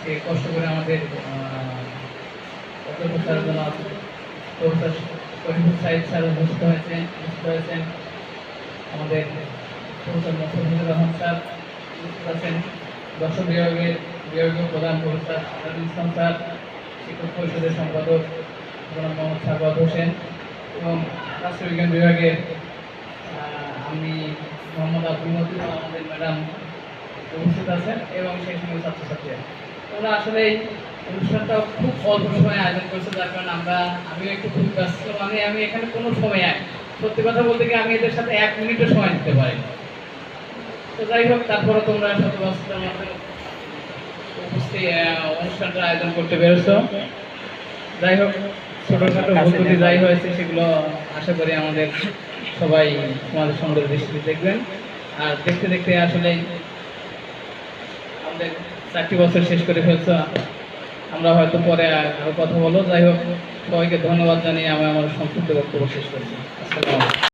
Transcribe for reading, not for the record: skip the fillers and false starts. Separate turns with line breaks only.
আজকে কষ্ট করে আমাদের অধ্যক্ষ স্যার জনাব প্রফেসর শরীফুল সাইদ স্যার উপস্থিত হয়েছেন, আমাদের প্রফেসর মোস্তফিজুর রহমান স্যার উপস্থিত আছেন, দর্শক বিভাগীয় প্রধান প্রফেসর আজহারুল ইসলাম স্যার, শিক্ষক পরিষদের সম্পাদক জনাব মোহাম্মদ সাখাওয়াত হোসেন এবং রাষ্ট্রবিজ্ঞান বিভাগের আমি মোহাম্মদ আব্দুল মতিন আমাদের ম্যাডাম উপস্থিত আছেন এবং সেই সঙ্গে ছাত্রছাত্রীরা। ওরা আসলে এই অনুষ্ঠানটা খুব অল্প সময়ে আয়োজন করছে, যার কারণে আমিও একটু খুব ব্যস্ত। আমি এখানে কোনো সময় সত্যি কথা বলতে গিয়ে আমি এদের সাথে 1 মিনিটও সময় দিতে পারি। তো যাই হোক, তারপরে তোমরা শত ব্যস্ততার মধ্যে উপস্থিত অনুষ্ঠানটা আয়োজন করতে পেরেছো। যাই হোক, ছোটোখাটো ভুলত্রুটি যাই হয়েছে সেগুলো আশা করি আমাদের সবাই তোমাদের সুন্দর দৃষ্টিতে দেখবেন। আর দেখতে দেখতে আসলে আমাদের 4টি বছর শেষ করে ফেলছো, আমরা হয়তো পরে আরো কথা বলবো। যাই হোক, সবাইকে ধন্যবাদ জানিয়ে আমি আমার সংক্ষিপ্ত বক্তব্য শেষ করছি। আসসালামু আলাইকুম।